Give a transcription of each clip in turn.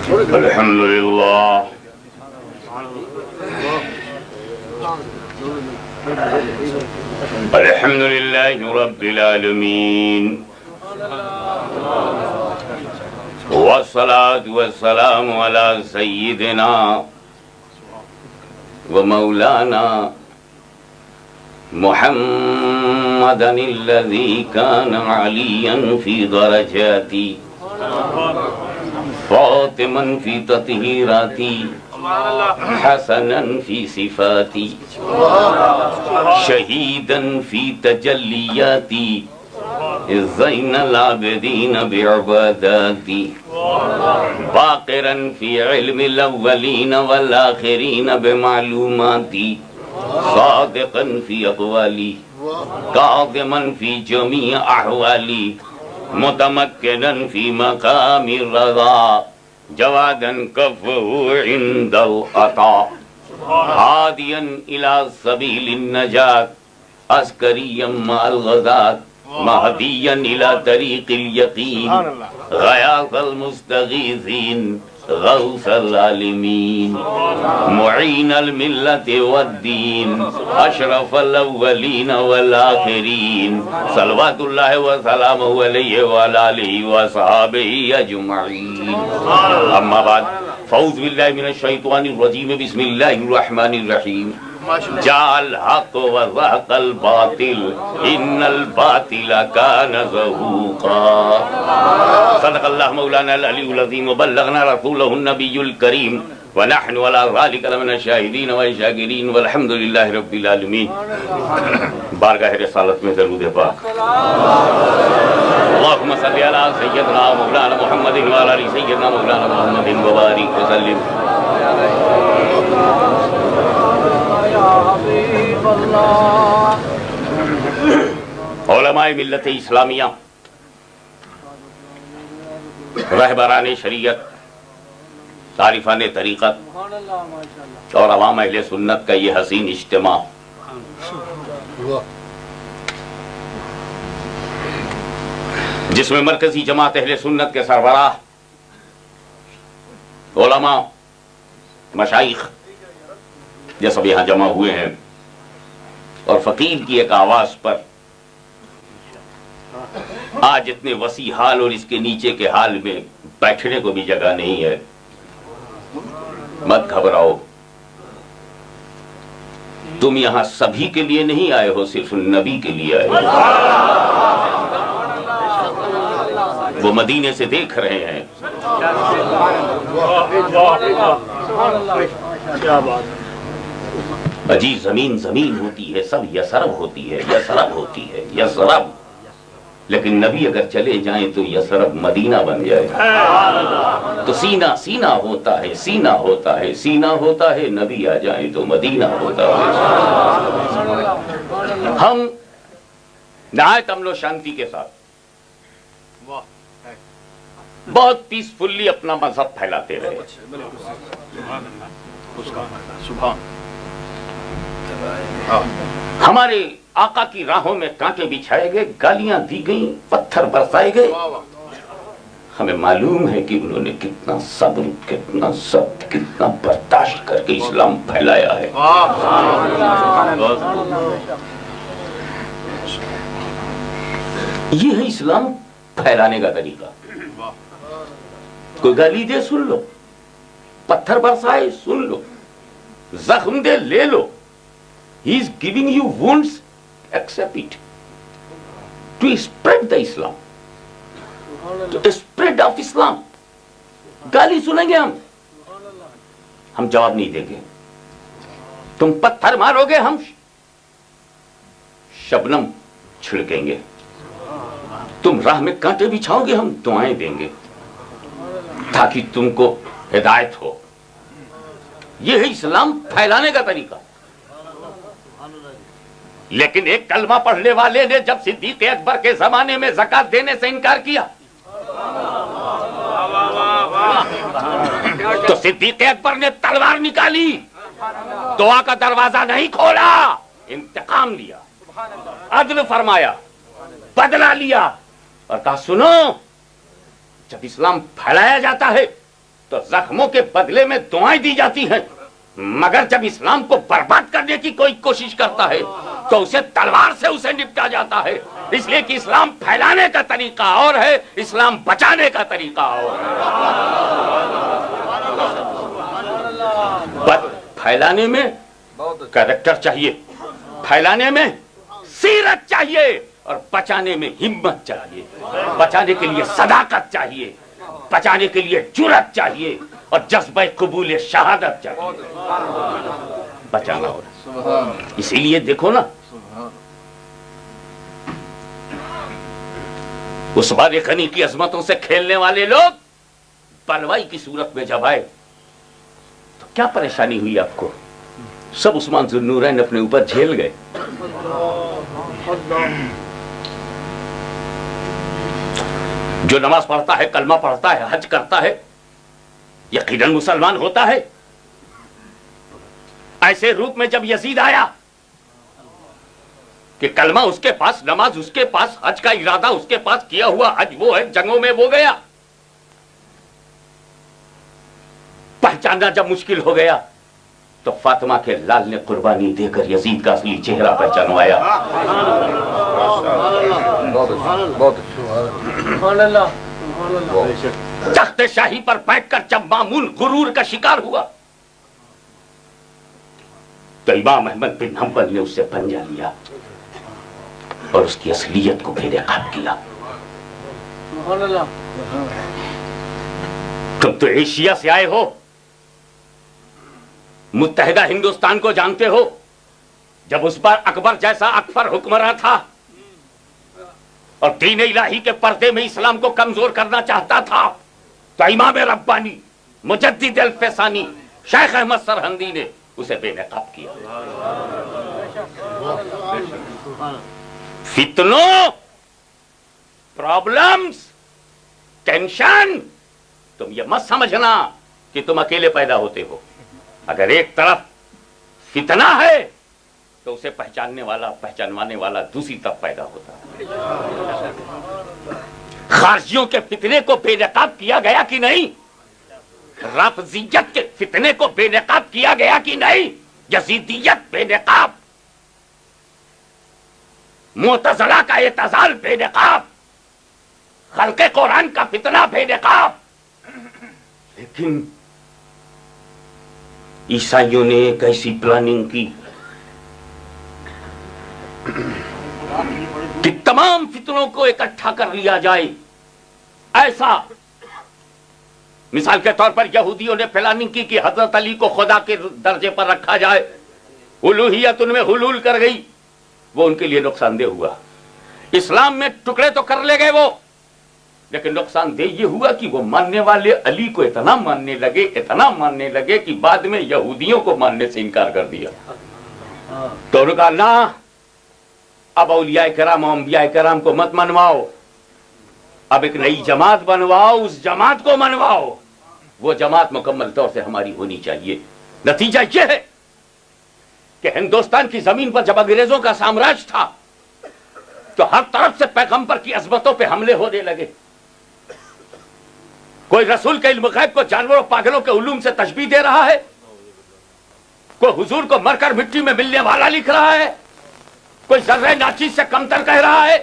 الحمد لله الحمد لله رب العالمين والصلاة والسلام على سيدنا ومولانا محمدا الذي كان عليا في درجاتي فاطما في تطهيراتي حسنا في صفاتي شهيدا في تجلياتي زين العابدين بعباداتي باقرا في علم الأولين والآخرين بمعلوماتي صادقا في أقوالي كاظما في جميع أحوالي متمكنا في مقام الرضا جوادا كفه عند العطاء هاديا إلى سبيل النجاة عسكريا مع الغزاة مهديا إلى طريق اليقين غياث المستغيثين غوث العالمين معين الملة والدين أشرف الأولين والآخرين صلوات الله وسلامه عليه وعلى آله وصحابه أجمعين أما بعد فأعوذ بالله من الشيطان الرجيم بسم الله الرحمن الرحيم جاء الحق وزهق الباطل إن الباطل كان زهوقا صدق الله مولانا العلي العظيم وبلغنا رسوله النبي الكريم ونحن على ذلك لمن الشاهدين والشاكرين والحمد لله رب العالمين بارگاہ رسالت میں درود پاک اللهم صل على سيدنا مولانا محمد وعلى آل سيدنا مولانا محمد وبارك وسلم علماء ملت اسلامیہ رہبران شریعت عارفان طریقت اور عوام اہل سنت کا یہ حسین اجتماع جس میں مرکزی جماعت اہل سنت کے سربراہ علماء مشائخ یہ سب یہاں جمع ہوئے ہیں اور فقیر کی ایک آواز پر آج اتنے وسیع حال اور اس کے نیچے کے حال میں بیٹھنے کو بھی جگہ نہیں ہے. مت گھبراؤ، تم یہاں سبھی کے لیے نہیں آئے ہو، صرف نبی کے لیے آئے ہو. وہ مدینے سے دیکھ رہے ہیں. اجی زمین زمین ہوتی ہے، سب یسرب ہوتی ہے، یسرب ہوتی ہے، یسرب. لیکن نبی اگر چلے جائیں تو یسرب مدینہ بن جائے. تو سینہ سینہ ہوتا ہے، سینہ ہوتا ہے، سینہ ہوتا ہے. نبی آ جائیں تو مدینہ ہوتا ہے. ہم نہایت امن و شانتی کے ساتھ بہت پیسفلی اپنا مذہب پھیلاتے رہے. ہمارے آقا کی راہوں میں کانٹے بچھائے گئے، گالیاں دی گئیں، پتھر برسائے گئے. ہمیں معلوم ہے کہ انہوں نے کتنا صبر، کتنا ضبط، کتنا برداشت کر کے اسلام پھیلایا ہے. یہ ہے اسلام پھیلانے کا طریقہ. کوئی گالی دے سن لو، پتھر برسائے سن لو، زخم دے لے لو. He is giving you wounds, accept it. To spread the Islam. To spread of Islam. گالی سنیں گے ہم جواب نہیں دیں گے. تم پتھر مارو گے، ہم شبنم چھڑکیں گے. تم راہ میں کانٹے بچھاؤ گے، ہم دعائیں دیں گے تاکہ تم کو ہدایت ہو. یہ ہے اسلام پھیلانے کا طریقہ. لیکن ایک کلمہ پڑھنے والے نے جب صدیق اکبر کے زمانے میں زکات دینے سے انکار کیا تو صدیق اکبر نے تلوار نکالی، دعا کا دروازہ نہیں کھولا، انتقام لیا، عدل فرمایا، بدلہ لیا اور کہا سنو، جب اسلام پھیلایا جاتا ہے تو زخموں کے بدلے میں دعائیں دی جاتی ہیں، مگر جب اسلام کو برباد کرنے کی کوئی کوشش کرتا ہے تو اسے تلوار سے اسے نپٹا جاتا ہے، اس لیے کہ اسلام پھیلانے کا طریقہ اور ہے، اسلام بچانے کا طریقہ اور ہے۔ پھیلانے میں کریکٹر چاہیے، پھیلانے میں سیرت چاہیے، اور بچانے میں ہمت چاہیے، بچانے کے لیے صداقت چاہیے، بچانے کے لیے جرأت چاہیے، اور جذبہ قبول شہادت چاہیے، بچانا ہوگا۔ اسی لیے دیکھو نا، اس بار غنی کی عظمتوں سے کھیلنے والے لوگ بلوائی کی صورت میں جب آئے تو کیا پریشانی ہوئی آپ کو؟ سب عثمان ذو النورین اپنے اوپر جھیل گئے۔ جو نماز پڑھتا ہے، کلمہ پڑھتا ہے، حج کرتا ہے، یقیناً مسلمان ہوتا ہے۔ ایسے روپ میں جب یزید آیا کہ کلمہ اس کے پاس، نماز اس کے پاس، حج کا ارادہ اس کے پاس، کیا ہوا حج وہ ہے، جنگوں میں وہ گیا، پہچاننا جب مشکل ہو گیا تو فاطمہ کے لال نے قربانی دے کر یزید کا اصلی چہرہ پہچانوایا۔ تخت شاہی پر بیٹھ کر جب مامون غرور کا شکار ہوا تو امام احمد بن حنبل نے اسے پنجہ لیا اور اس کی اصلیت کو بے نقاب کیا۔ تم تو ایشیا سے آئے ہو، متحدہ ہندوستان کو جانتے ہو، جب اس بار اکبر جیسا اکبر حکمراں تھا اور دین الہی کے پردے میں اسلام کو کمزور کرنا چاہتا تھا تو امام ربانی مجدد الفسانی شیخ احمد سرہندی نے اسے بے نقاب کیا۔ فتنوں، پرابلمز، ٹینشن، تم یہ مت سمجھنا کہ تم اکیلے پیدا ہوتے ہو۔ اگر ایک طرف فتنہ ہے تو اسے پہچاننے والا، پہچانوانے والا دوسری طرف پیدا ہوتا ہے۔ خارجیوں کے فتنے کو بے نقاب کیا گیا کہ نہیں؟ رافضیت کے فتنے کو بے نقاب کیا گیا کہ نہیں؟ یزیدیت بے نقاب، معتزلہ کا اعتزال بے نقاب، خلق قرآن کا فتنہ بے نقاب۔ لیکن عیسائیوں نے ایک ایسی پلاننگ کی کہ تمام فتنوں کو اکٹھا کر لیا جائے۔ ایسا مثال کے طور پر یہودیوں نے پلاننگ کی کہ حضرت علی کو خدا کے درجے پر رکھا جائے، الوہیت ان میں حلول کر گئی، وہ ان کے لیے نقصان دہ ہوا۔ اسلام میں ٹکڑے تو کر لے گئے وہ، لیکن نقصان دہ یہ ہوا کہ وہ ماننے والے علی کو اتنا ماننے لگے کہ بعد میں یہودیوں کو ماننے سے انکار کر دیا۔ تو انہوں نے کہا نا، اب اولیاء کرام و انبیاء کرام کو مت منواؤ، اب ایک نئی جماعت بنواؤ، اس جماعت کو منواؤ، وہ جماعت مکمل طور سے ہماری ہونی چاہیے۔ نتیجہ یہ ہے کہ ہندوستان کی زمین پر جب انگریزوں کا سامراج تھا تو ہر طرف سے پیغمبر کی عظمتوں پہ حملے ہونے لگے۔ کوئی رسول کے علم غیب کو جانوروں پاگلوں کے علوم سے تشبیہ دے رہا ہے، کوئی حضور کو مر کر مٹی میں ملنے والا لکھ رہا ہے، کوئی ذرہ ناچیز سے کمتر کہہ رہا ہے،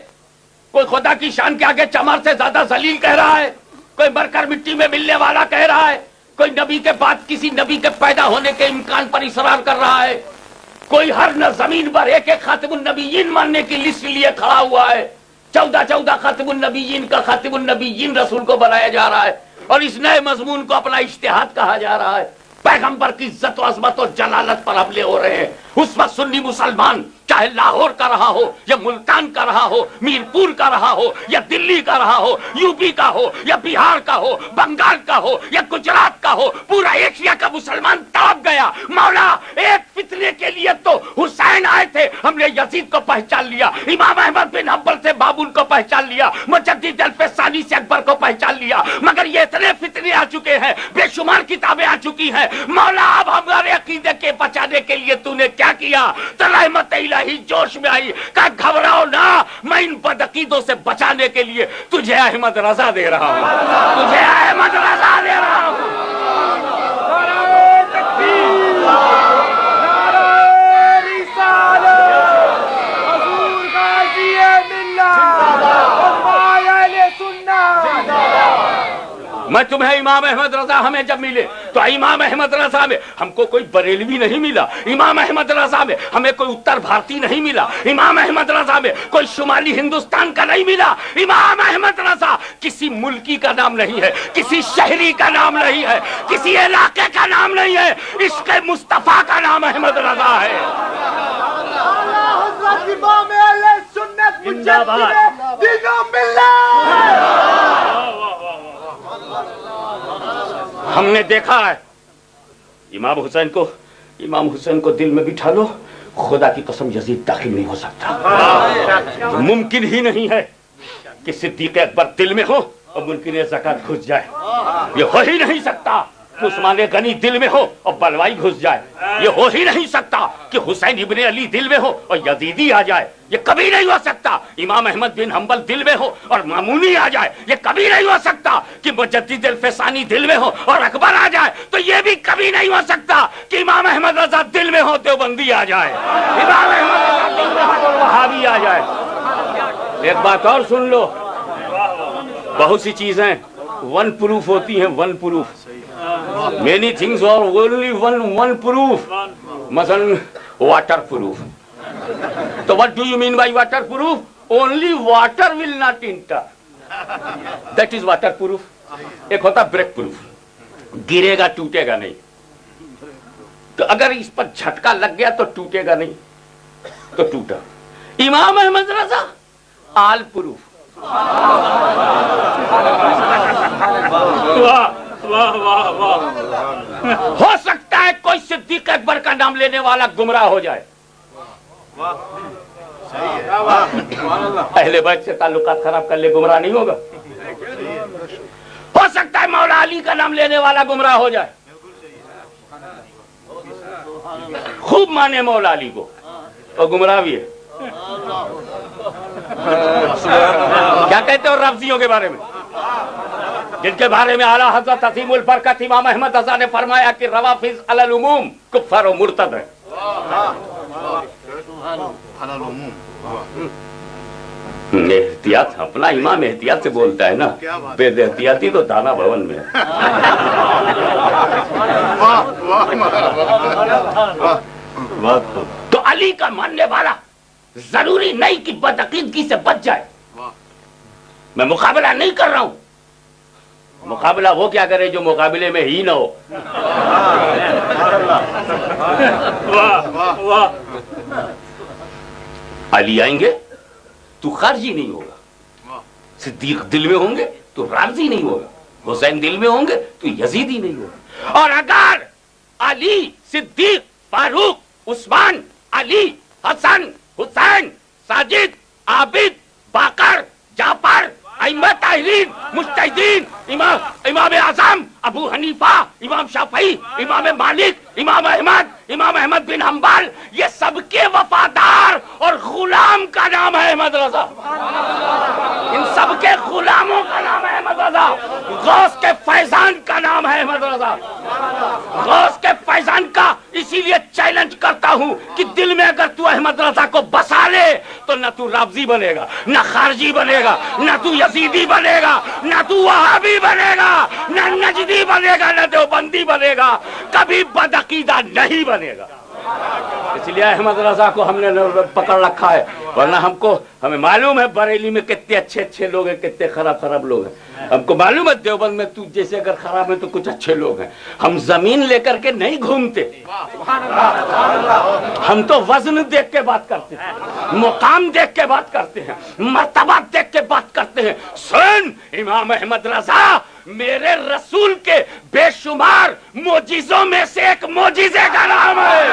کوئی خدا کی شان کے آگے چمار سے زیادہ ذلیل کہہ رہا ہے، کوئی مر کر مٹی میں ملنے والا کہہ رہا ہے، کوئی نبی کے بعد کسی نبی کے پیدا ہونے کے امکان پر اصرار کر رہا ہے، کوئی ہر زمین پر ایک ایک خاتم النبیین ماننے کی لسٹ لیے کھڑا ہوا ہے۔ 14 خاتم النبیین کا خاتم النبیین رسول کو بنایا جا رہا ہے اور اس نئے مضمون کو اپنا اجتہاد کہا جا رہا ہے۔ پیغمبر کی عزت و عظمت و جلالت پر حملے ہو رہے ہیں۔ اس وقت سنی مسلمان چاہے لاہور کا رہا ہو یا ملتان کا رہا ہو، میرپور کا رہا ہو یا دلی کا رہا ہو، یو پی کا ہو یا بہار کا ہو، بنگال کا ہو یا گجرات کا ہو، پورا ایشیا کا مسلمان تڑپ گیا۔ مولا ایک فتنے کے لیے تو حسین آئے تھے، ہم نے یزید کو پہچان لیا، امام احمد بن حنبل سے بابل کو پہچان لیا، مجدد الفسانی سے اکبر کو پہچان لیا، مگر یہ اتنے فتنے آ چکے ہیں، بے شمار کتابیں آ چکی ہیں۔ مولا اب ہمارے عقیدے کے بچانے کے لیے تو نے کیا کیا؟ تو رحمت الہی جوش میں آئی، کہا گھبراؤ نہ، میں ان بدعقیدوں سے بچانے کے لیے تجھے احمد رضا دے رہا ہوں، تجھے احمد رضا دے رہا ہوں۔ میں تمہیں امام احمد رضا ہمیں جب ملے تو امام احمد رضا میں ہم کو کوئی بریلوی نہیں ملا، امام احمد رضا میں ہمیں کوئی اتر بھارتی نہیں ملا، امام احمد رضا میں کوئی شمالی ہندوستان کا نہیں ملا۔ امام احمد رضا کسی ملکی کا نام نہیں ہے، کسی شہری کا نام نہیں ہے، کسی علاقے کا نام نہیں ہے، عشق مصطفیٰ کا نام احمد رضا ہے۔ حضرت امام اہل سنت مجدد دین و ملت۔ ہم نے دیکھا ہے امام حسین کو دل میں بٹھا لو، خدا کی قسم یزید داخل نہیں ہو سکتا، ممکن ہی نہیں ہے کہ صدیق اکبر دل میں ہو اور ممکن ہے زکات گھس جائے، یہ ہو ہی نہیں سکتا کہ عثمان غنی دل میں ہو اور بلوائی گھس جائے، یہ ہو ہی نہیں سکتا کہ حسین ابن علی دل میں ہو اور یزیدی آ جائے، یہ کبھی نہیں ہو سکتا۔ امام احمد بن حنبل دل میں ہو اور مامونی آ جائے، یہ کبھی نہیں ہو سکتا کہ مجدد الفسانی دل میں ہو اور اکبر آ جائے، تو یہ بھی کبھی نہیں ہو سکتا کہ امام احمد رضا دل میں ہو دیوبندی آ جائے، امام احمد رضا دل میں ہو اور وہابی آ جائے۔ ایک بات اور سن لو، بہت سی چیزیں ون پروف ہوتی ہیں، one proof, many things are only one proof، مثلا واٹر پروف۔ تو what do you mean by water proof? Only water will not enter، that is water proof۔ ایک ہوتا بریک پروف، گرے گا ٹوٹے گا نہیں، تو اگر اس پر جھٹکا لگ گیا تو ٹوٹے گا نہیں، تو ٹوٹا۔ امام احمد رضا آل پروف، ہو سکتا ہے کوئی صدیق اکبر کا نام لینے والا گمراہ ہو جائے، اہل بیت سے تعلقات خراب کر لے، گمراہ نہیں ہوگا۔ ہو سکتا ہے مولا علی کا نام لینے والا گمراہ ہو جائے، خوب مانے مولا علی کو اور گمراہ بھی ہے۔ کیا کہتے ہو رافضیوں کے بارے میں، جن کے بارے میں اعلیٰ حضرت عظیم البرکت امام احمد رضا نے فرمایا کہ روافض علی العموم کفار و مرتد ہیں۔ احتیاط، اپنا امام احتیاط سے بولتا ہے نا، بے احتیاطی تو دانا بھون میں ہے۔ تو علی کا ماننے والا ضروری نہیں کہ بدعقیدگی سے بچ جائے۔ میں مقابلہ نہیں کر رہا ہوں، مقابلہ وہ کیا کرے جو مقابلے میں ہی نہ ہو۔ علی آئیں گے تو خارجی نہیں ہوگا، صدیق دل میں ہوں گے تو رافضی نہیں ہوگا، حسین دل میں ہوں گے تو یزیدی نہیں ہوگا۔ اور اگر علی، صدیق، فاروق، عثمان، علی، حسن، حسین، ساجد، عابد، باقر، جعفر، ائمہ طاہرین، مجتہدین، امام اعظم، ابو حنیفہ، امام شافعی، امام مالک، امام احمد بن حنبل، یہ سب کے وفادار اور غلام کا نام ہے احمد رضا، ان سب کے غلاموں کا نام ہے احمد رضا۔ غوث کے فیضان کا نام ہے احمد رضا، غوث کے فیضان کا اسی لیے چیلنج کرتا ہوں کہ دل میں اگر تو احمد رضا کو بسا لے تو نہ تو رافضی بنے گا، نہ خارجی بنے گا، نہ تو یزیدی بنے گا، نہ تو وہابی بنے گا، نہ نجدی بنے گا، نہ دیوبندی بنے گا، کبھی بدعقیدہ نہیں بنے گا۔ اس لیے احمد رضا کو ہم نے پکڑ رکھا ہے، ورنہ ہمیں معلوم ہے بریلی میں کتنے اچھے لوگ ہیں، کتنے خراب لوگ ہیں، ہم کو معلوم ہے دیوبند میں تو جیسے اگر خراب ہے تو کچھ اچھے لوگ ہیں۔ ہم زمین لے کر کے نہیں گھومتے، ہم تو وزن دیکھ کے بات کرتے ہیں، مقام دیکھ کے بات کرتے ہیں، مرتبہ دیکھ کے بات کرتے ہیں۔ سن، امام احمد رضا میرے رسول کے بے شمار معجزوں میں سے ایک معجزے کا نام ہے۔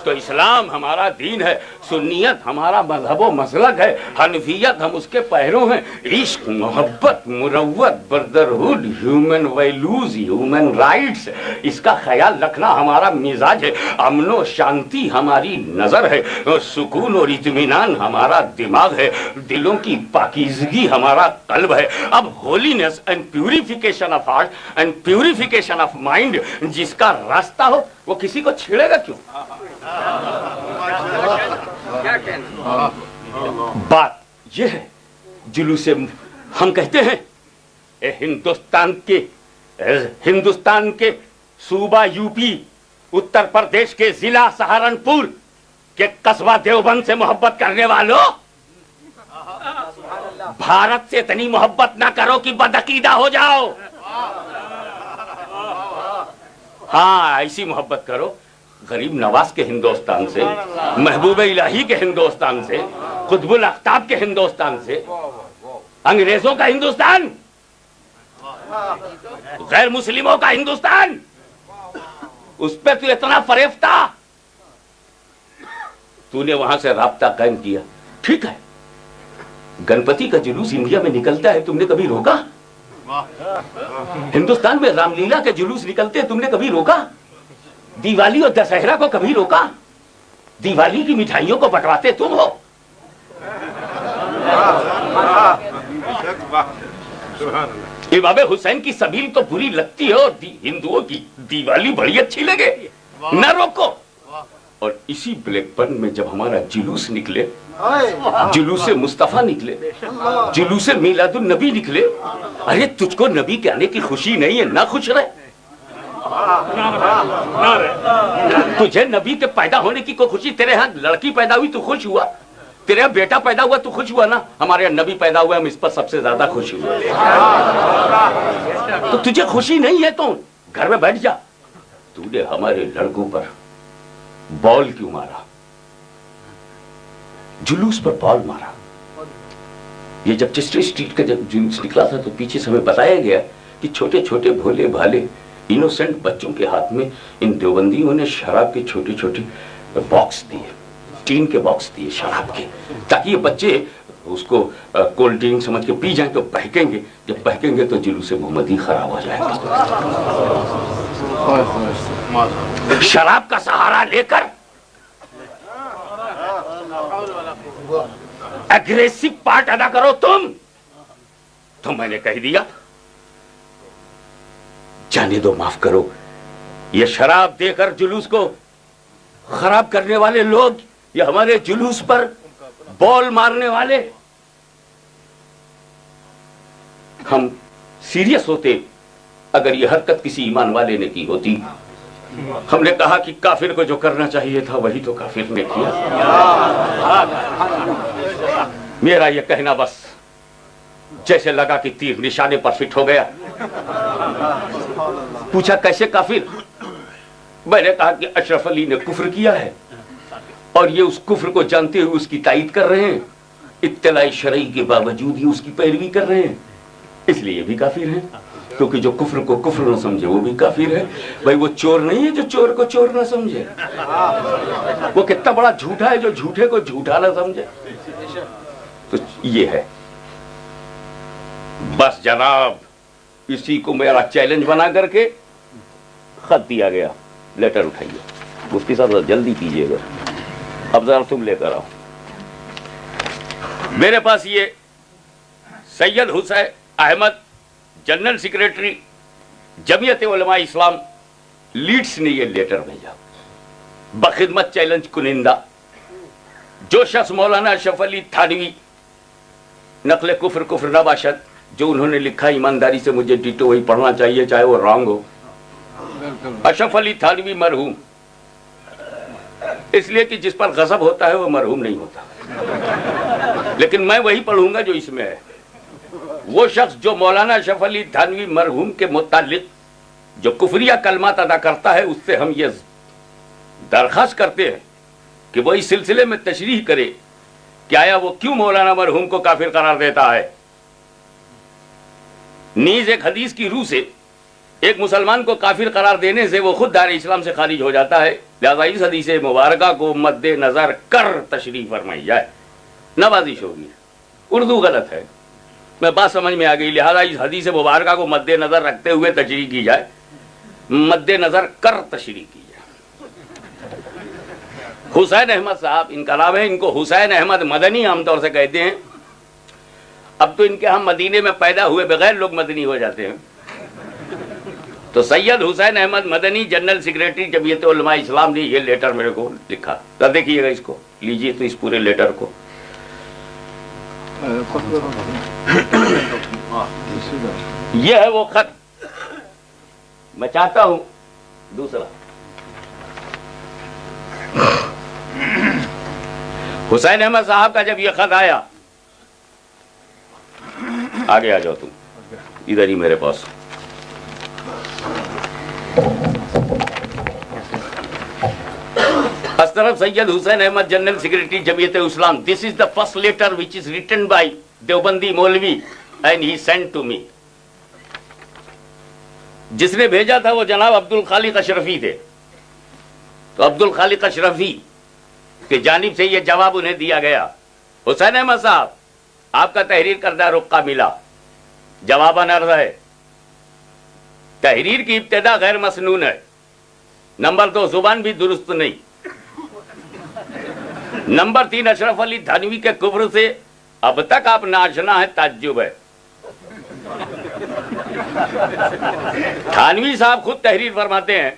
تو اسلام ہمارا دین ہے، سنیت ہمارا مذہب و مسلک ہے، حنفیت ہم اس کے پیروں ہیں. عشق، محبت، مروت، brotherhood, human values, human rights, اس کا خیال رکھنا ہمارا مزاج ہے. امن و شانتی ہماری نظر ہے، سکون اور اطمینان ہمارا دماغ ہے، دلوں کی پاکیزگی ہمارا قلب ہے. اب holiness and purification of heart and purification of mind جس کا راستہ ہو وہ کسی کو چھیڑے گا کیوں؟ بات یہ ہے، جلوس ہم کہتے ہیں ہندوستان کے صوبہ یو پی، اتر پردیش کے ضلع سہارنپور کے قصبہ دیوبند سے محبت کرنے والوں، بھارت سے اتنی محبت نہ کرو کہ بدعقیدہ ہو جاؤ. ہاں ایسی محبت کرو غریب نواز کے ہندوستان سے، محبوب الہی کے ہندوستان سے، قطب الاقطاب کے ہندوستان سے. انگریزوں کا ہندوستان، غیر مسلموں کا ہندوستان، اس پہ تو اتنا فریب تھا. تو نے وہاں سے رابطہ قائم کیا، ٹھیک ہے. گنپتی کا جلوس انڈیا میں نکلتا ہے، تم نے کبھی روکا؟ ہندوستان میں رام لیلا کے جلوس نکلتے ہیں، تم نے کبھی روکا؟ دیوالی اور دسہرہ کو کبھی روکا؟ دیوالی کی مٹھائیوں کو بٹواتے تم ہو. امام حسین کی سبیل تو بری لگتی ہے، اور ہندوؤں کی دیوالی بڑی اچھی لگے، نہ روکو. اور اسی بلیک برن میں جب ہمارا جلوس نکلے، جلوس مصطفیٰ نکلے، جلوس میلاد النبی نکلے، ارے تجھ کو نبی کے آنے کی خوشی نہیں ہے؟ نہ خوش رہے. تجھے نبی کے پیدا ہونے کی کوئی خوشی؟ تیرے ہاں لڑکی پیدا ہوئی تو خوش ہوا، تیرے یہاں بیٹا پیدا ہوا تو خوش ہوا نا. ہمارے یہاں نبی پیدا ہوا، ہم اس پر سب سے زیادہ خوش ہوئے. تو تجھے خوشی نہیں ہے تو گھر میں بیٹھ جا. تو نے ہمارے لڑکوں پر بال کیوں مارا؟ جلوس پر بال مارا. یہ جب چسٹر اسٹریٹ کا جب جلوس نکلا تھا تو پیچھے سے ہمیں بتایا گیا کہ چھوٹے چھوٹے بھولے بھالے انوسنٹ بچوں کے ہاتھ میں ان دیوبندیوں نے شراب کے چھوٹے چھوٹے باکس دیے، ٹین کے باکس دیے شراب کے، تاکہ یہ بچے اس کو کولڈ ڈرنک سمجھ کے پی جائیں تو بہکیں گے. جب بہکیں گے تو جلوس محمدی خراب ہو جائے گا. شراب کا سہارا لے کر اگریسو پارٹ ادا کرو تم. تو میں نے کہہ دیا جانے دو، معاف کرو. یہ شراب دے کر جلوس کو خراب کرنے والے لوگ، یہ ہمارے جلوس پر بال مارنے والے، ہم سیریس ہوتے اگر یہ حرکت کسی ایمان والے نے کی ہوتی. ہم نے کہا کہ کافر کو جو کرنا چاہیے تھا وہی تو کافر نے کیا. میرا یہ کہنا بس جیسے لگا کہ تیر نشانے پر فٹ ہو گیا. پوچھا کیسے کافر؟ میں نے کہا کہ اشرف علی نے کفر کیا ہے اور یہ اس کفر کو جانتے ہوئے اس کی تائید کر رہے ہیں، اطلاع شرعی کے باوجود ہی اس کی پیروی کر رہے ہیں، اس لیے یہ بھی کافر ہیں. کیونکہ جو کفر کو کفر نہ سمجھے وہ بھی کافر ہے. بھائی وہ چور نہیں ہے جو چور کو چور نہ سمجھے، وہ کتنا بڑا جھوٹا ہے جو جھوٹے کو جھوٹا نہ سمجھے. تو یہ ہے بس جناب، اسی کو میرا چیلنج بنا کر کے خط دیا گیا. لیٹر اٹھائیے مفتی صاحب، جلدی کیجیے گا، اب ذرا تم لے کر آؤ. میرے پاس یہ سید حسین احمد، جنرل سیکریٹری جمعیت علماء اسلام لیڈس نے یہ لیٹر بھیجا. بخدمت چیلنج کنندہ جو شخص مولانا اشرف علی تھانوی نقل کفر کفر نہ باشد، جو انہوں نے لکھا ایمانداری سے مجھے ڈیٹو وہی پڑھنا چاہیے چاہے وہ رانگ ہو. اشرف علی تھانوی مرحوم، اس لیے کہ جس پر غضب ہوتا ہے وہ مرحوم نہیں ہوتا، لیکن میں وہی پڑھوں گا جو اس میں ہے. وہ شخص جو مولانا اشرف علی تھانوی مرحوم کے متعلق جو کفریہ کلمات ادا کرتا ہے، اس سے ہم یہ درخواست کرتے ہیں کہ وہ اس سلسلے میں تشریح کرے کہ آیا وہ کیوں مولانا مرحوم کو کافر قرار دیتا ہے. نیز ایک حدیث کی روح سے ایک مسلمان کو کافر قرار دینے سے وہ خود دار اسلام سے خارج ہو جاتا ہے، لہذا اس حدیث مبارکہ کو مد نظر کر تشریح فرمائی جائے۔ نوازش ہوگی، اردو غلط ہے، میں بات سمجھ میں آ گئی، لہذا اس حدیث مبارکہ کو مد نظر رکھتے ہوئے تشریح کی جائے، مد نظر کر تشریح کی جائے۔ حسین احمد صاحب ان کا نام ہے، ان کو حسین احمد مدنی عام طور سے کہتے ہیں۔ اب تو ان کے ہم مدینے میں پیدا ہوئے بغیر لوگ مدنی ہو جاتے ہیں۔ تو سید حسین احمد مدنی جنرل سیکریٹری جمعیت علماء اسلام نے یہ لیٹر میرے کو لکھا، تو دیکھیے گا اس کو، لیجیے تو اس پورے لیٹر کو۔ یہ ہے وہ خط، میں چاہتا ہوں دوسرا حسین احمد صاحب کا جب یہ خط آیا، آگے آ جاؤ تم ادھر ہی میرے پاس، طرف Syed Hussain Ahmad general secretary Jamiat Islam, this is the first letter which is written by Deobandi maulvi and he sent to me. جس نے بھیجا تھا وہ جناب عبد الخالق اشرفی تھے، تو عبد الخالق اشرفی کی جانب سے یہ جواب انہیں دیا گیا، حسین احمد صاحب آپ کا تحریر کردہ رقعہ ملا، جواباً عرض ہے تحریر کی ابتدا غیر مسنون ہے، نمبر 2 زبان بھی درست نہیں، نمبر 3 اشرف علی تھانوی کے کفر سے اب تک آپ ناشنا ہے، تعجب ہے۔ تھانوی صاحب خود تحریر فرماتے ہیں،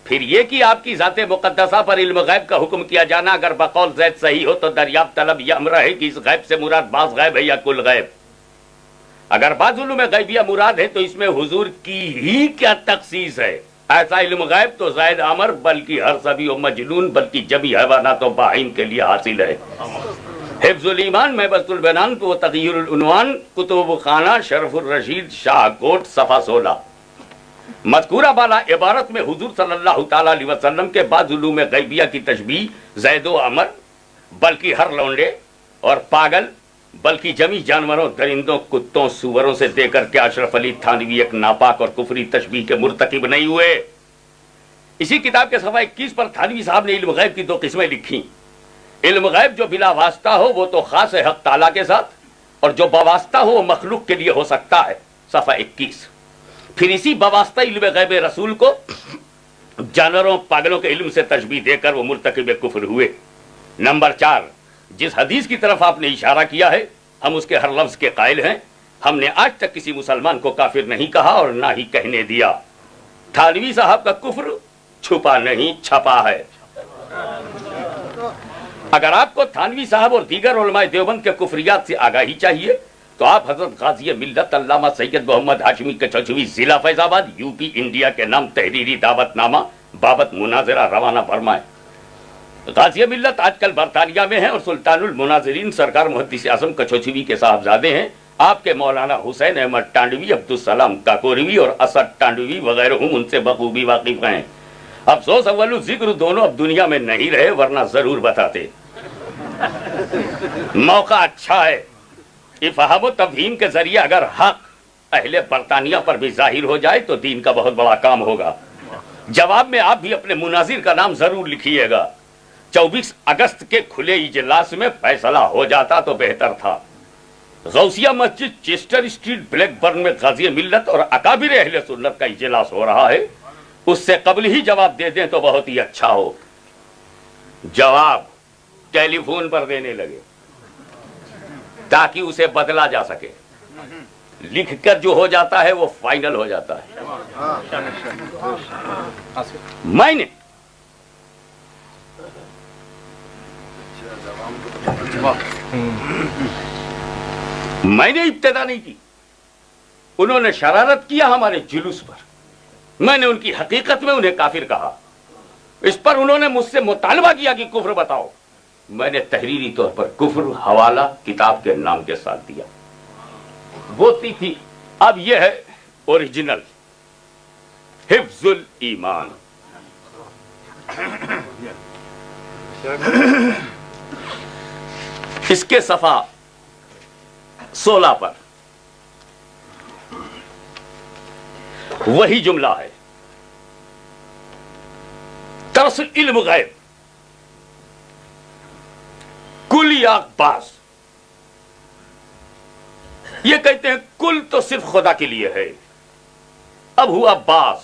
پھر یہ کہ آپ کی ذات مقدسہ پر علم غیب کا حکم کیا جانا اگر بقول زید صحیح ہو تو دریافت طلب یہ امر ہے کہ اس غیب سے مراد بعض غیب ہے یا کل غیب۔ اگر بعض علوم غیبیہ مراد ہے تو اس میں حضور کی ہی کیا تخصیص ہے؟ ایسا علم غیب تو زائد امر بلکہ ہر سبی و مجنون بلکہ جبی حیوانات و بہائم کے لیے حاصل ہے۔ حفظ الایمان محبت البنان تو تغیر العنوان کتب خانہ شرف الرشید شاہ کوٹ صفحہ 16۔ مذکورہ بالا عبارت میں حضور صلی اللہ تعالیٰ علیہ وسلم کے بعض علوم غیبیہ کی تشبیہ زید و امر بلکہ ہر لونڈے اور پاگل بلکہ جمی جانوروں درندوں کتوں سوروں سے دے کر کے اشرف علی تھانوی ایک ناپاک اور کفری تشبیہ کے مرتکب نہیں ہوئے۔ اسی کتاب کے صفحہ 21 پر تھانوی صاحب نے علم غیب کی 2 قسمیں لکھی، علم غیب جو بلا واسطہ ہو وہ تو خاص ہے حق تعالیٰ کے ساتھ، اور جو بواسطہ ہو وہ مخلوق کے لیے ہو سکتا ہے، صفحہ 21۔ پھر اسی بواسطہ علم غیب رسول کو جانوروں پاگلوں کے علم سے تشبیہ دے کر وہ مرتکب کفر ہوئے۔ نمبر 4 جس حدیث کی طرف آپ نے اشارہ کیا ہے ہم اس کے ہر لفظ کے قائل ہیں، ہم نے آج تک کسی مسلمان کو کافر نہیں کہا اور نہ ہی کہنے دیا۔ تھانوی صاحب کا کفر چھپا نہیں چھپا ہے۔ اگر آپ کو تھانوی صاحب اور دیگر علماء دیوبند کے کفریات سے آگاہی چاہیے تو آپ حضرت غازی ملت علامہ سید محمد ہاشمی کچھوی ضلع فیض آباد یوپی انڈیا کے نام تحریری دعوت نامہ بابت مناظرہ روانہ فرمائیں۔ غازی ملت آج کل برطانیہ میں ہیں اور سلطان المناظرین سرکار محدث اعظم کچھوی کے صاحبزادے ہیں۔ آپ کے مولانا حسین احمد ٹانڈوی، عبدالسلام کاکوروی اور اسد ٹانڈوی وغیرہ ہم ان سے بخوبی واقف ہیں۔ افسوس اول ذکر دونوں اب دنیا میں نہیں رہے ورنہ ضرور بتاتے۔ موقع اچھا ہے، افہام و تفہیم کے ذریعے اگر حق اہل برطانیہ پر بھی ظاہر ہو جائے تو دین کا بہت بڑا کام ہوگا۔ جواب میں آپ بھی اپنے مناظر کا نام ضرور لکھیے گا۔ 24 اگست کے کھلے اجلاس میں فیصلہ ہو جاتا تو بہتر تھا۔ غوثیہ مسجد چیسٹر اسٹریٹ بلیک برن میں غازی ملت اور اکابر اہل سنت کا اجلاس ہو رہا ہے، اس سے قبل ہی جواب دے دیں تو بہت ہی اچھا ہو۔ جواب ٹیلی فون پر دینے لگے تاکہ اسے بدلا جا سکے، لکھ کر جو ہو جاتا ہے وہ فائنل ہو جاتا ہے۔ میں نے ابتدا نہیں کی، انہوں نے شرارت کیا ہمارے جلوس پر، میں نے ان کی حقیقت میں انہیں کافر کہا، اس پر انہوں نے مجھ سے مطالبہ کیا کہ کفر بتاؤ، میں نے تحریری طور پر کفر حوالہ کتاب کے نام کے ساتھ دیا، وہ تھی۔ اب یہ ہے اوریجنل حفظ الایمان، اس کے صفحہ 16 پر وہی جملہ ہے. دراصل علم غیب کل یا بعض، یہ کہتے ہیں کل تو صرف خدا کے لیے ہے، اب ہوا بعض،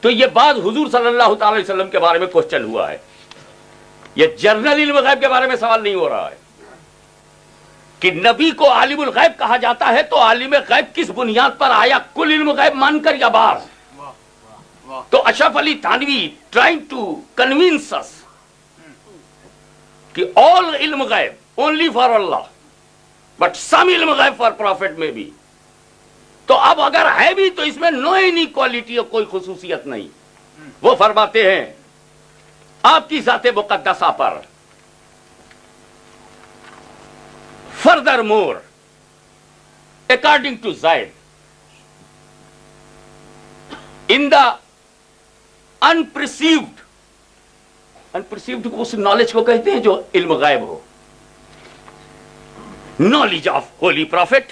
تو یہ بعض حضور صلی اللہ تعالی علیہ وسلم کے بارے میں کوشچن ہوا ہے. یہ جنرل علم غیب کے بارے میں سوال نہیں ہو رہا ہے کہ نبی کو عالم الغیب کہا جاتا ہے تو عالم غیب کس بنیاد پر آیا، کل علم غیب مان کر یا بعض. تو اشرف Ali Thanvi trying to convince اس کہ all علم غیب only for Allah but some علم غیب for prophet میں بھی. تو اب اگر ہے بھی تو اس میں نو انیکوالٹی اور کوئی خصوصیت نہیں. وہ فرماتے ہیں آپ کی ذات مقدسہ پر فردر مور اکارڈنگ ٹو زائد ان دا انپرسیوڈ اس نالج کو کہتے ہیں جو علم غائب ہو. Knowledge of holy prophet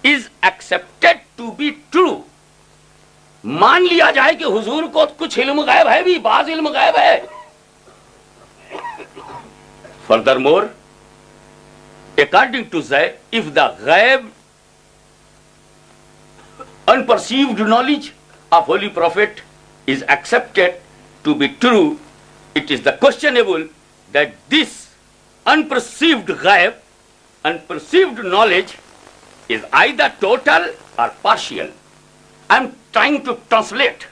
is expected to be true. مان لیا جائے کہ حضور کو کچھ علم غائب ہے بھی، بعض علم غائب ہے. Further more according to Zayd, if the ghaib unperceived knowledge of holy prophet is accepted to be true, it is the questionable that this unperceived ghaib, unperceived knowledge is either total or partial. I am trying to translate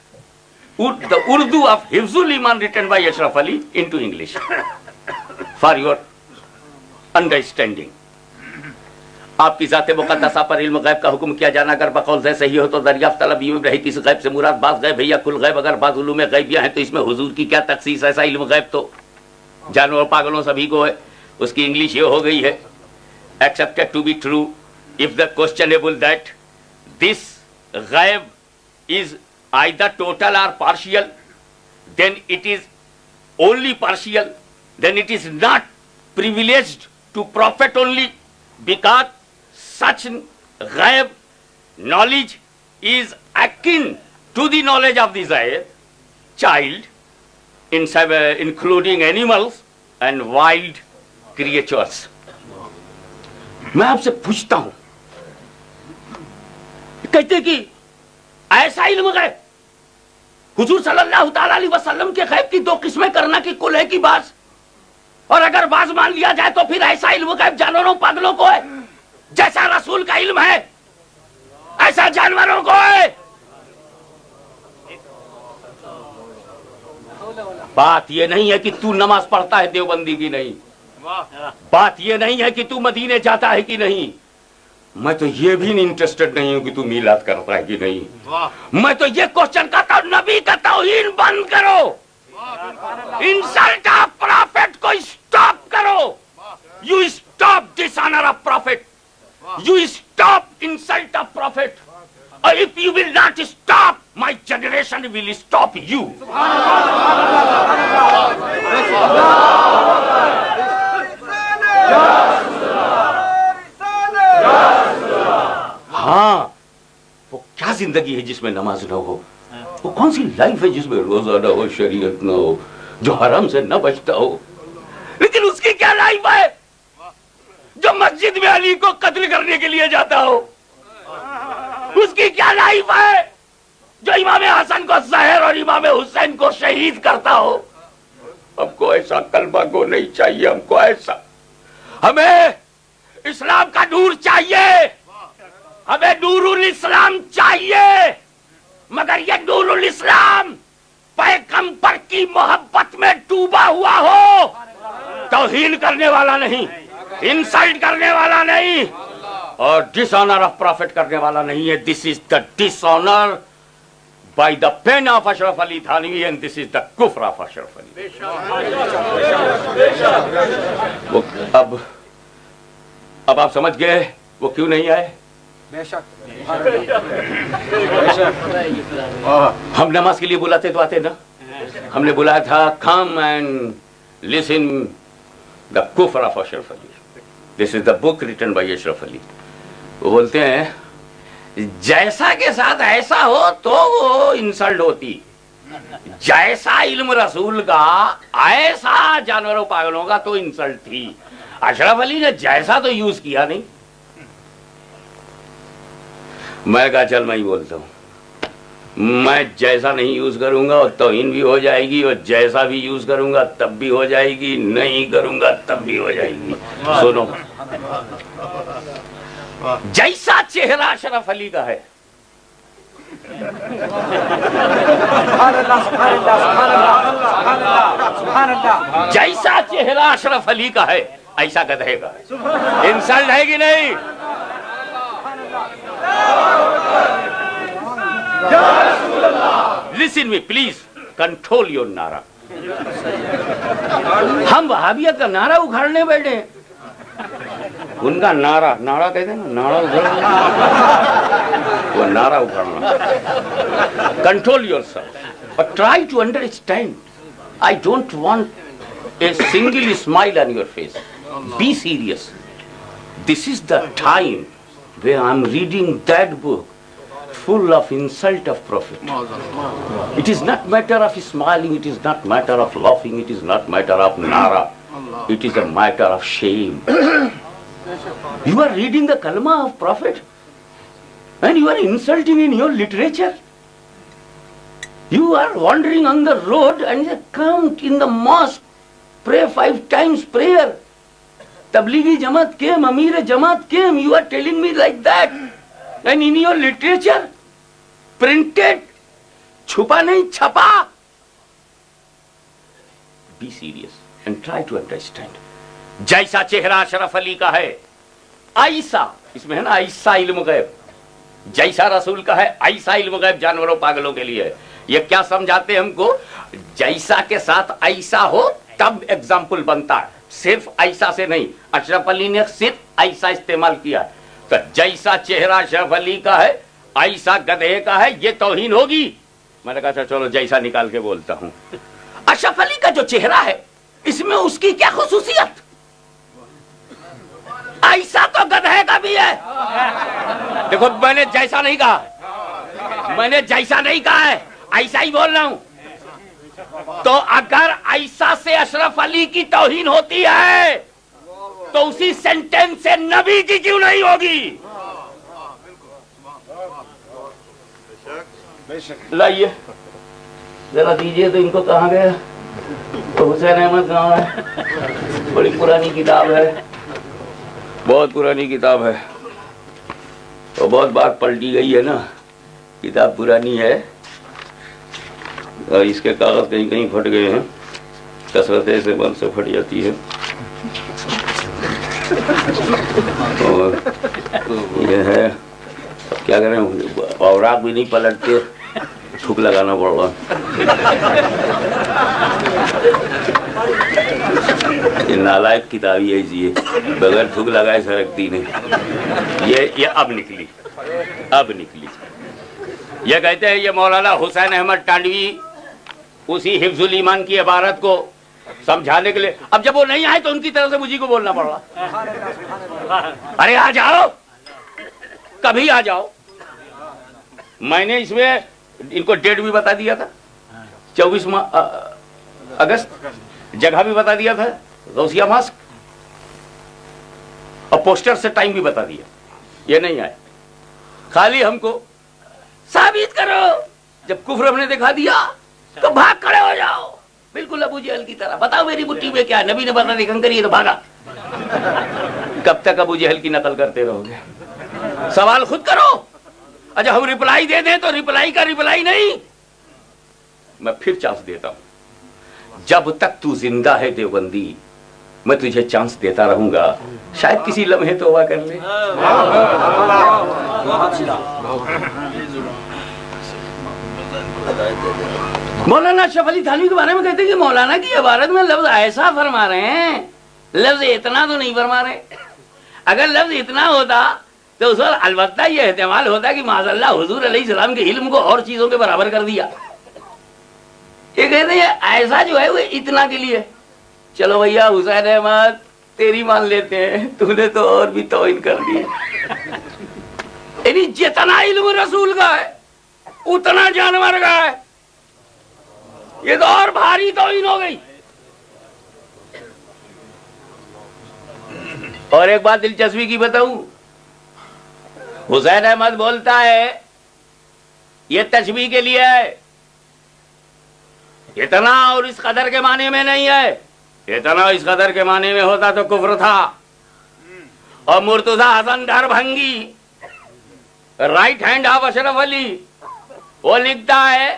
the Urdu of Hifzul Iman written by Ashraf Ali into English for your understanding. آپ کی ذات مقدسہ پر علم غیب کا حکم کیا جانا اگر بقول سے صحیح ہو تو دریافت طلبی میں رہی. کسی غیب سے مراد بعض غیب ہے یا کل غیب؟ اگر بعض علوم غیبیہ ہیں تو اس میں حضور کی کیا تخصیص؟ ایسا علم غیب تو جانور پاگلوں سبھی کو ہے. اس کی انگلش یہ ہو گئی ہے accepted to be true if the questionable that this ghaib is either total or partial, then it is only partial, then it is not privileged to prophet only, because such ghaib knowledge is akin to the knowledge of the child, including animals and wild creatures. میں آپ سے پوچھتا ہوں، کہتے کہ ایسا علم غیب حضور صلی اللہ تعالی علیہ وسلم کے غیب کی دو قسمیں کرنا کہ کل ہے کہ بعض، اور اگر بعض مان لیا جائے تو پھر ایسا علم غیب جانوروں پاگلوں کو ہے. جیسا رسول کا علم ہے ایسا جانوروں کو ہے. بات یہ نہیں ہے کہ تو نماز پڑھتا ہے دیوبندی کی نہیں، بات یہ نہیں ہے کہ تو مدینے جاتا ہے کہ نہیں. میں تو یہ بھی انٹرسٹڈ نہیں ہوں کہ تو میلاد کرتا ہے کہ نہیں. میں تو یہ کوشچن کرتا ہوں نبی کا توہین بند کرو، انسلٹ آف پروفیٹ کو اسٹاپ کرو. You stop dishonour of prophet, you stop insult of prophet. اور if you will not stop, my generation will stop you. ہاں وہ کیا زندگی ہے جس میں نماز نہ ہو؟ وہ کون سی لائف ہے جس میں روزہ نہ ہو، شریعت نہ ہو، جو حرام سے نہ بچتا ہو؟ لیکن اس کی کیا لائف ہے جو مسجد میں علی کو قتل کرنے کے لیے جاتا ہو؟ اس کی کیا لائف ہے جو امام حسن کو زہر اور امام حسین کو شہید کرتا ہو؟ ہم کو ایسا کلمہ کو نہیں چاہیے. ہم کو ایسا، ہمیں اسلام کا نور چاہیے، ہمیں نور الاسلام چاہیے، مگر یہ نور الاسلام پیغمبر کی محبت میں ڈوبا ہوا ہو، توہین کرنے والا نہیں، انسلٹ کرنے والا نہیں، اور ڈس آنر آف پروفٹ کرنے والا نہیں ہے. This is the dishonour by the pen of Ashraf Ali Thanvi and this is the کفر آف اشرف علی. اب آپ سمجھ گئے وہ کیوں نہیں آئے؟ ہم نماز کے لیے بلاتے تو آتے نا. ہم نے بلایا تھا کم اینڈ لسن دا کفر of Ashraf Ali. This is the book written by Ashraf Ali. وہ بولتے ہیں جیسا کے ساتھ ایسا ہو تو وہ انسلٹ ہوتی. جیسا علم رسول کا ایسا جانوروں پاگلوں کا تو انسلٹ تھی. اشرف علی نے جیسا تو یوز کیا نہیں. میں کہا چل میں ہی بولتا ہوں, میں جیسا نہیں یوز کروں گا اور توہین بھی ہو جائے گی, اور جیسا بھی یوز کروں گا تب بھی ہو جائے گی, نہیں کروں گا تب بھی ہو جائے گی. سنو, جیسا چہرہ اشرف علی کا ہے جیسا چہرہ اشرف علی کا ہے ایسا گدھے کا ہے. انسلٹ ہے کہ نہیں؟ Listen me, please. Control your نعرہ. ہم وہابیت کا نعرہ اکھاڑنے بیٹھے ہیں. ان کا نعرہ کہتے ہیں نا, نعرہ اکھاڑنا, وہ نعرہ اکھاڑنا. Control yourself. But try to understand. I don't want a single smile on your face. Be serious. This is the time where I'm reading that book full of insult of Prophet. It is not matter of smiling, it is not matter of laughing, it is not matter of nara. It is a matter of shame. You are reading the kalma of Prophet and you are insulting in your literature. You are wandering on the road and you come in the mosque, pray 5 times prayer. Tablighi Jamaat came, Amir Jamaat came. You are telling me like that. And in your literature, printed, چھپا نہیں چھپا. Be serious and try to understand. جیسا چہرہ اشرف علی کا ہے ایسا, اس میں ہے نا ایسا علم غیب, جیسا رسول کا ہے ایسا علم غیب جانوروں پاگلوں کے لیے. یہ کیا سمجھاتے ہم کو؟ جیسا کے ساتھ ایسا ہو تب ایگزامپل بنتا ہے, صرف ایسا سے نہیں. اشرف علی نے صرف ایسا استعمال کیا ہے. تو جیسا چہرہ اشرف علی کا ہے ایسا گدھے کا ہے, یہ توہین ہوگی. میں نے کہا چلو جیسا نکال کے بولتا ہوں. اشرف علی کا جو چہرہ ہے اس میں اس کی کیا خصوصیت؟ ایسا تو گدھے کا بھی ہے. دیکھو میں نے جیسا نہیں کہا, میں نے جیسا نہیں کہا ہے, ایسا ہی بول رہا ہوں. تو اگر ایسا سے اشرف علی کی توہین ہوتی ہے تو اسی سینٹینس سے نبی کی کیوں نہیں ہوگی؟ لائیے ذرا دیجئے تو ان کو. کہاں گیا تو حسین احمد کہاں ہے؟ بڑی پرانی کتاب ہے, بہت پرانی کتاب ہے, تو بہت بار پلٹی گئی ہے نا, کتاب پرانی ہے اور اس کے کاغذ کہیں کہیں پھٹ گئے ہیں, کثرت سے بند سے پھٹ جاتی ہے. اور یہ ہے, کیا کریں, اوراق بھی نہیں پلٹتے, تھوک لگانا پڑ رہا. یہ نالائق کتاب ہی ایسی ہے, بغیر تھوک لگائے سرکتی نہیں. یہ اب نکلی, اب نکلی. یہ کہتے ہیں یہ مولانا حسین احمد ٹانڈوی اسی حفظ الایمان کی عبارت کو سمجھانے کے لیے, اب جب وہ نہیں آئے تو ان کی طرف سے مجھے کو بولنا پڑ رہا. ارے آ جاؤ, کبھی آ جاؤ. میں نے اس میں ان کو ڈیٹ بھی بتا دیا تھا, 24 اگست, جگہ بھی بتا دیا تھا, غوثیہ ماسک, اور پوسٹر سے ٹائم بھی بتا دیا. یہ نہیں آئے, خالی ہم کو ثابت کرو. جب کفر ہم نے دکھا دیا تو بھاگ کھڑے ہو جاؤ, بالکل ابو جہل کی طرح. بتاؤ میری مٹھی میں کیا ہے, نبی نے بتا دی کنکر, یہ تو بھاگا. کب تک ابو جہل کی نقل کرتے رہو گے؟ سوال خود کرو. اچھا ہم ریپلائی دے دیں تو ریپلائی کا ریپلائی نہیں. میں پھر چانس دیتا ہوں, جب تک تو زندہ ہے دیوبندی میں تجھے چانس دیتا رہوں گا, شاید کسی لمحے توبہ کر لے. مولانا اشرف علی تھانوی کے بارے میں کہتے ہیں کہ مولانا کی عبارت میں لفظ ایسا فرما رہے ہیں, لفظ اتنا تو نہیں فرما رہے. اگر لفظ اتنا ہوتا تو اس وقت البتہ یہ احتمال ہوتا کہ معاذ اللہ حضور علیہ السلام کے علم کو اور چیزوں کے برابر کر دیا. یہ کہتے ہیں ایسا جو ہے وہ اتنا کے لیے. چلو بھیا حسین احمد تیری مان لیتے ہیں, تو نے تو اور بھی توہین کر دی. یعنی جتنا علم رسول کا ہے اتنا جانور کا ہے. یہ تو اور بھاری توہین ہو گئی. اور ایک بات دلچسپی کی بتاؤں, حسین احمد بولتا ہے یہ تشبیہ کے لیے ہے, اتنا اور اس قدر کے معنی میں نہیں ہے. اتنا اس قدر کے معنی میں ہوتا تو کفر تھا. اور مرتضی حسن دربھنگی, right hand of Ashraf Ali, وہ لکھتا ہے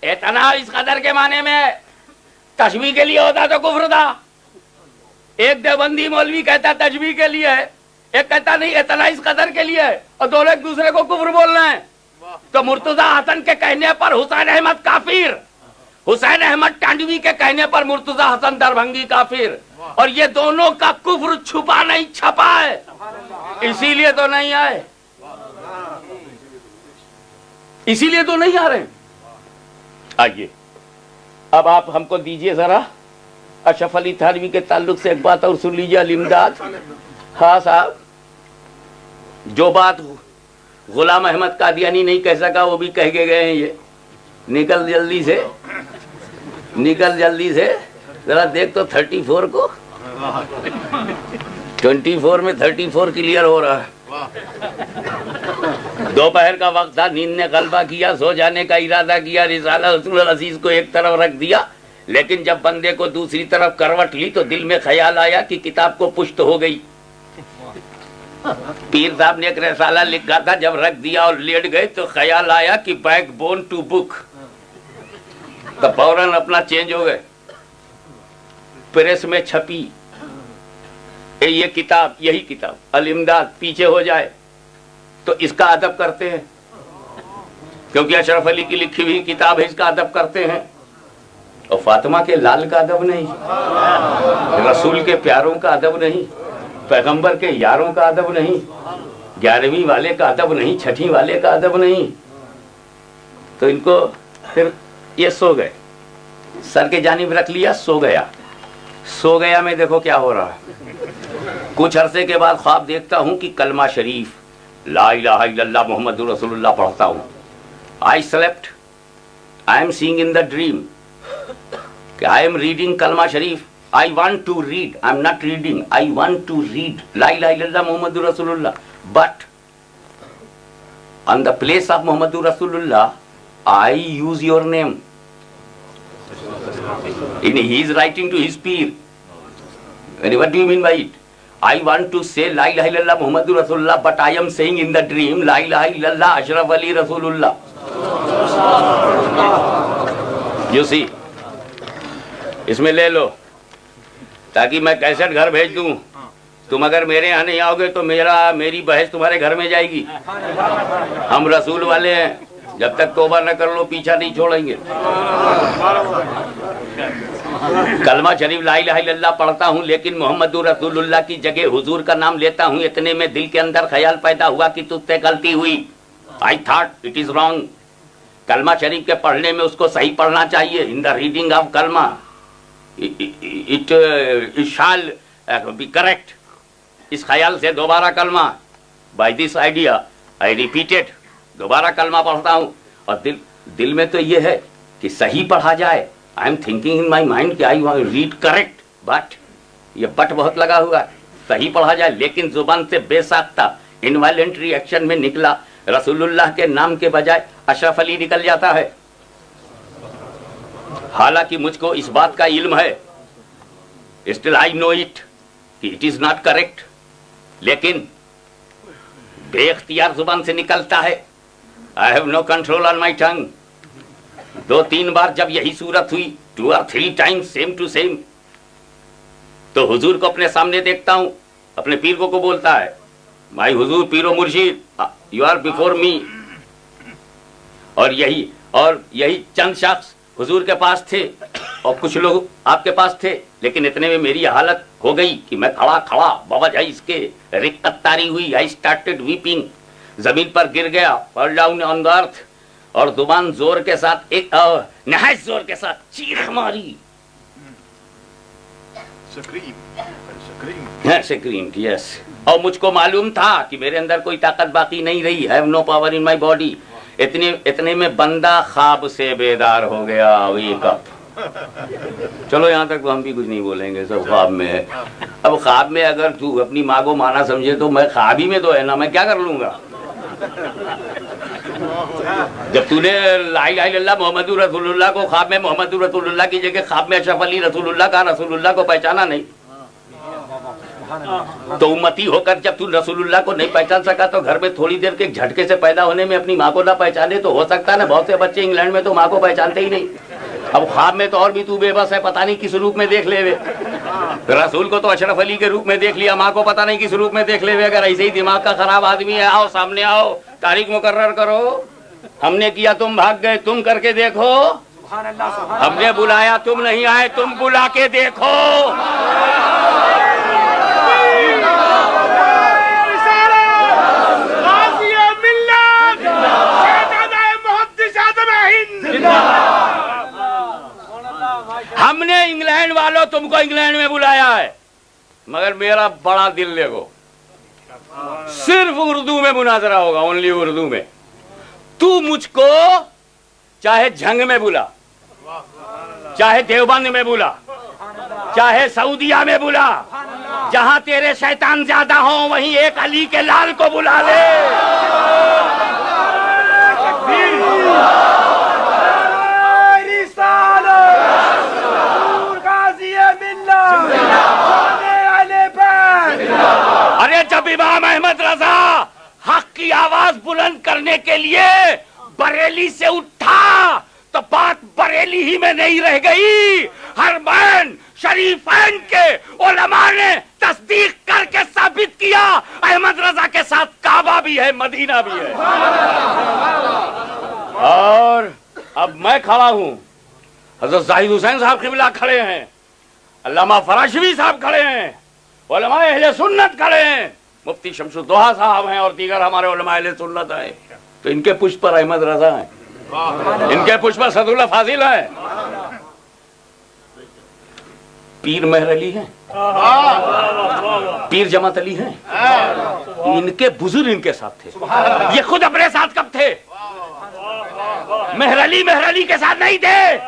اتنا اس قدر کے معنی میں تشبیہ کے لیے ہوتا تو کفر تھا. ایک دیوبندی مولوی کہتا تشبیہ کے لیے ہے, ایک کہتا نہیں اتنا اس قدر کے لیے ہے, اور دونوں ایک دوسرے کو کفر بولنا ہے. تو مرتضی حسن کے کہنے پر حسین احمد کافر, حسین احمد ٹانڈوی کے کہنے پر مرتضی حسن دربھنگی کافر. اور یہ دونوں کا کفر چھپا نہیں چھپا ہے, اسی لیے تو نہیں آئے, اسی لیے تو نہیں آ رہے. آئیے اب آپ ہم کو دیجئے ذرا اشرف علی تھانوی کے تعلق سے ایک بات اور سن لیجیے. الامداد, ہاں صاحب, جو بات غلام احمد قادیانی نہیں کہہ سکا وہ بھی کہہ کے گئے ہیں. یہ نکل جلدی سے, نکل جلدی سے, ذرا دیکھ تو 34 کو, 24 میں 34 کلیئر ہو رہا ہے. دوپہر کا وقت تھا, نیند نے غلبہ کیا, سو جانے کا ارادہ کیا, رسالہ رسول العزیز کو ایک طرف رکھ دیا. لیکن جب بندے کو دوسری طرف کروٹ لی تو دل میں خیال آیا کہ کتاب کو پشت ہو گئی. پیر صاحب نے ایک رسالہ لکھا تھا, جب رکھ دیا اور لیٹ گئے تو خیال آیا کہ بیک بون ٹو بک, تو فوراً اپنا چینج ہو گئے. پریس میں چھپی یہ کتاب, یہی کتاب الامداد پیچھے ہو جائے تو اس کا ادب کرتے ہیں, کیونکہ اشرف علی کی لکھی ہوئی کتاب ہے, اس کا ادب کرتے ہیں. اور فاطمہ کے لال کا ادب نہیں, رسول کے پیاروں کا ادب نہیں, پیغمبر کے یاروں کا ادب نہیں, 11ویں والے کا ادب نہیں, 6ٹھی والے کا ادب نہیں. تو ان کو پھر یہ سو گئے, سر کے جانب رکھ لیا, سو گیا. سو گیا میں دیکھو کیا ہو رہا ہے. کچھ عرصے کے بعد خواب دیکھتا ہوں کہ کلمہ شریف لا الہ الا اللہ محمد رسول اللہ پڑھتا ہوں. I slept, I am seeing in the dream, I am reading کلمہ شریف. I want to read, I am not reading, I want to read لا الہ الا اللہ محمد رسول اللہ. But on the place of محمد رسول اللہ I use your name. He is writing to his peer. What do you mean by it? I want to say La ilaha illallah Muhammadur Rasulullah, but I am saying in the dream La ilaha illallah Ashraf Ali Rasulullah. You see, اس میں لے لو تاکہ میں cassette گھر بھیج دوں. تم اگر میرے یہاں نہیں آؤ گے تو میری بحث تمہارے گھر میں جائے گی. ہم رسول والے ہیں, جب تک توبہ نہ کر لو پیچھا نہیں چھوڑیں گے. کلمہ شریف لا الہ الا اللہ پڑھتا ہوں, لیکن محمد رسول اللہ کی جگہ حضور کا نام لیتا ہوں. اتنے میں دل کے اندر خیال پیدا ہوا کہ تجھ سے غلطی ہوئی. I thought it is wrong. کلمہ شریف کے پڑھنے میں اس کو صحیح پڑھنا چاہیے. In the reading of کلمہ it shall be correct. اس خیال سے دوبارہ کلمہ, by this idea I repeated, دوبارہ کلمہ پڑھتا ہوں. اور دل میں تو یہ ہے کہ صحیح پڑھا جائے. I am thinking in my mind کہ I want to read correct, but یہ بٹ بہت لگا ہوا ہے, صحیح پڑھا جائے. لیکن زبان سے بے ساختہ انوائلنٹری ایکشن میں نکلا, رسول اللہ کے نام کے بجائے اشرف علی نکل جاتا ہے. حالانکہ مجھ کو اس بات کا علم ہے, still I know it کہ it is not correct, لیکن بے اختیار زبان سے نکلتا ہے. I have no control on my tongue. 2-3 بار جب یہی صورت ہوئی, 2 or 3 times same to same, تو حضور کو اپنے سامنے دیکھتا ہوں. اپنے پیر کو بولتا ہے, مائی حضور پیر و مرشید, یو آر بیفور می. اور یہی چند شخص حضور کے پاس تھے اور کچھ لوگ آپ کے پاس تھے. لیکن اتنے میں میری حالت ہو گئی کہ میں کھڑا بوجھ اس کے رقت طاری ہوئی. I started weeping, زمین پر گر گیا, fall down on the earth, اور زبان زور کے ساتھ ایک نہایت زور کے ساتھ چیخ ماری. Screamed, yes. اور مجھ کو معلوم تھا کہ میرے اندر کوئی طاقت باقی نہیں رہی. Have no power in my body. اتنے میں بندہ خواب سے بیدار ہو گیا. Wake up. چلو یہاں تک تو ہم بھی کچھ نہیں بولیں گے, سب خواب میں ہے. اب خواب میں اگر تو اپنی ماں کو مانا سمجھے تو میں خواب ہی میں تو ہے نا, میں کیا کر لوں گا. جب تو نے لا الہ الا اللہ محمد رسول اللہ کو خواب میں محمد رسول اللہ کی جگہ خواب میں اشرف علی رسول اللہ کا رسول اللہ کو پہچانا نہیں, تو امتی ہو کر جب تو رسول اللہ کو نہیں پہچان سکا تو گھر میں تھوڑی دیر کے جھٹکے سے پیدا ہونے میں اپنی ماں کو نہ پہچانے تو ہو سکتا ہے نا. بہت سے بچے انگلینڈ میں تو ماں کو پہچانتے ہی نہیں. اب خواب میں تو اور بھی تو بے بس ہے, پتہ نہیں کس روپ میں دیکھ لے وے. رسول کو تو اشرف علی کے روپ میں دیکھ لیا, ماں کو پتہ نہیں کس روپ میں دیکھ لے وے. اگر ایسے ہی دماغ کا خراب آدمی ہے, آؤ سامنے آؤ, تاریخ مقرر کرو. ہم نے کیا تم بھاگ گئے, تم کر کے دیکھو. ہم نے بلایا تم نہیں آئے, تم بلا کے دیکھو. ہم نے انگلینڈ والوں تم کو انگلینڈ میں بلایا ہے, مگر میرا بڑا دل دیکھو, صرف اردو میں مناظرہ ہوگا, اونلی اردو میں. تو مجھ کو چاہے جھنگ میں بلا, چاہے دیوبند میں بلا, چاہے سعودیہ میں بلا, جہاں تیرے شیطان زیادہ ہوں وہیں ایک علی کے لال کو بلا لے. ارے جب امام احمد رضا حق کی آواز بلند کرنے کے لیے بریلی سے اٹھا تو بات بریلی ہی میں نہیں رہ گئی. حرمین شریفین کے علماء نے تصدیق کر کے ثابت کیا احمد رضا کے ساتھ کعبہ بھی ہے, مدینہ بھی ہے. اور اب میں کھڑا ہوں, حضرت زاہد حسین صاحب قبلہ کھڑے ہیں, علامہ فراشوی صاحب کھڑے ہیں, علماء اہل سنت کھڑے ہیں, مفتی شمس الدوحہ صاحب ہیں اور دیگر ہمارے علماء اہل سنت ہیں. تو ان کے پشت پر احمد رضا ہیں, ان کے پشت پر صدر اللہ فاضل ہیں, پیر مہر علی ہیں, پیر جماعت علی ہیں. ان کے بزرگ ان کے ساتھ تھے, یہ خود اپنے ساتھ کب تھے؟ مہر علی کے ساتھ نہیں تھے,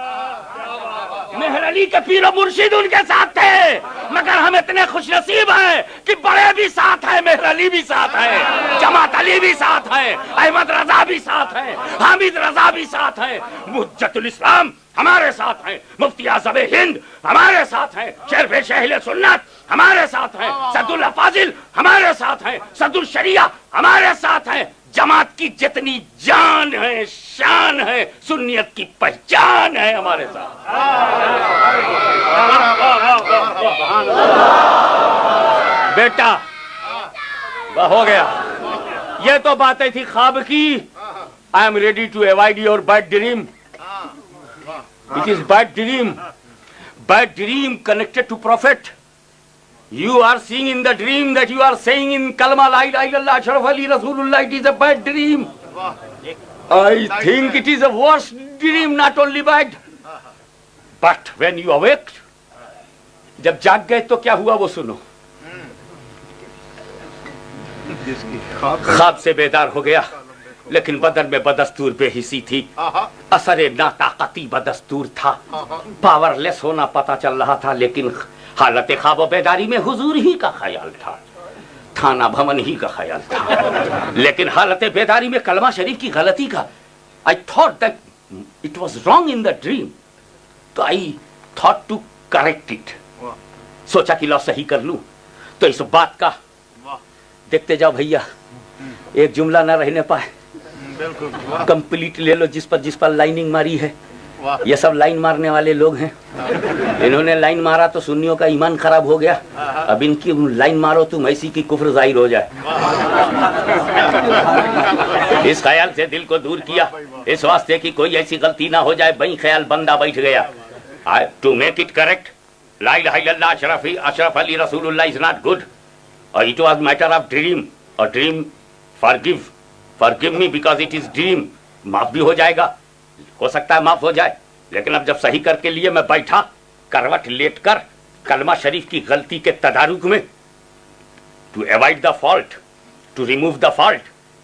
مہر علی کے پیر و مرشد ان کے ساتھ تھے. مگر ہم اتنے خوش نصیب ہیں کہ بڑے بھی ساتھ ہیں, مہر علی بھی ساتھ ہیں, جماعت علی بھی ساتھ ہیں, احمد رضا بھی ساتھ ہیں, حامد رضا بھی ساتھ ہیں, حجت الاسلام ہمارے ساتھ ہیں, مفتی اعظم ہند ہمارے ساتھ ہیں, شیخ اہل سنت ہمارے ساتھ ہیں, صدر اللہ فاضل ہمارے ساتھ ہیں, صدر الشریعہ ہمارے ساتھ ہیں. جماعت کی جتنی جان ہے, شان ہے, سنیت کی پہچان ہے ہمارے ساتھ. بیٹا ہو گیا, یہ تو باتیں تھی خواب کی. I am ready to avoid your bad dream. It is bad dream connected to Prophet. You are seeing in the dream that you are saying in Kalma La ilaha illallah Ashraf Ali Rasulullah. It is a bad dream. I think it is a worse dream, not only bad. But when you awake, جب جاگ گئے تو کیا ہوا وہ سنو. خواب سے بیدار ہو گیا, لیکن بدن میں بدستور بے حسی تھی, اثر ناطاقتی بدستور تھا, پاور لیس ہونا پتا چل رہا تھا, لیکن حالت خواب و بیداری میں حضور ہی کا خیال تھا, تھانہ بھون ہی کا خیال تھا, لیکن حالت بیداری میں کلمہ شریف کی غلطی کا I thought that it was wrong in the dream, تو I thought to correct it. سوچا کہ لو صحیح کر لوں. تو اس بات کا دیکھتے جاؤ بھیا, ایک جملہ نہ رہنے پائے, کمپلیٹ لے لو جس پر لائننگ ماری ہے. یہ سب لائن مارنے والے لوگ ہیں, انہوں نے لائن مارا تو سنیوں کا ایمان خراب ہو گیا. اب ان کی لائن مارو تم ایسی کی کفر ظاہر ہو جائے. اس خیال سے دل کو دور کیا, اس واسطے کی کوئی ایسی غلطی نہ ہو جائے. بھائی خیال بندہ بیٹھ گیا. ٹو میک اٹ کریکٹ, لا الہ الا اللہ اشرف علی رسول اللہ is not good. It was matter of dream, or dream forgive me because it is dream. معاف بھی ہو جائے گا, ہو سکتا ہے معاف ہو جائے, لیکن اب جب صحیح کر کے لیے میں بیٹھا, کروٹ لیٹ کر کلمہ شریف کی غلطی کے تدارک میں to avoid the fault, to remove the fault.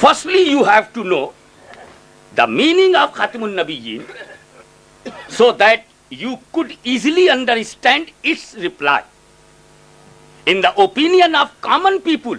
Firstly, you have to know the meaning of Khatamun Nabiyyin so that you could easily understand its reply. In the opinion of common people,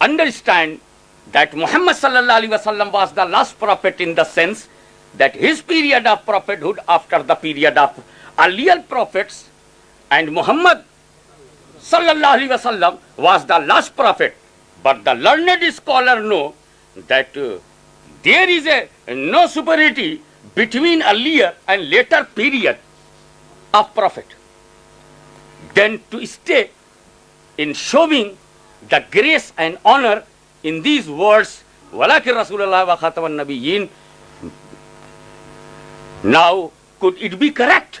understand that Muhammad sallallahu alaihi wasallam was the last prophet in the sense that his period of prophethood after the period of earlier prophets, and Muhammad sallallahu alaihi wasallam was the last prophet. But the learned scholar know that there is no superiority between earlier and later period of prophet. Then to stay in showing the grace and honor in these words, walakin Rasulullah wa khataman nabiyyin. Now, could it be correct?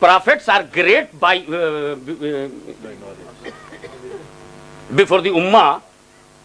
Prophets are great by before the ummah.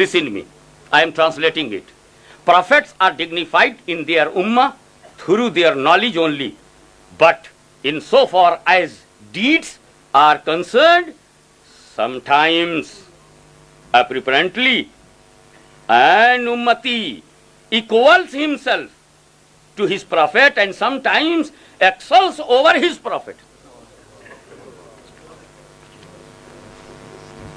Listen me, I am translating it. Prophets are dignified in their ummah through their knowledge only. But in so far as deeds are concerned, sometimes apparently an ummati equals himself to his prophet and sometimes excels over his prophet.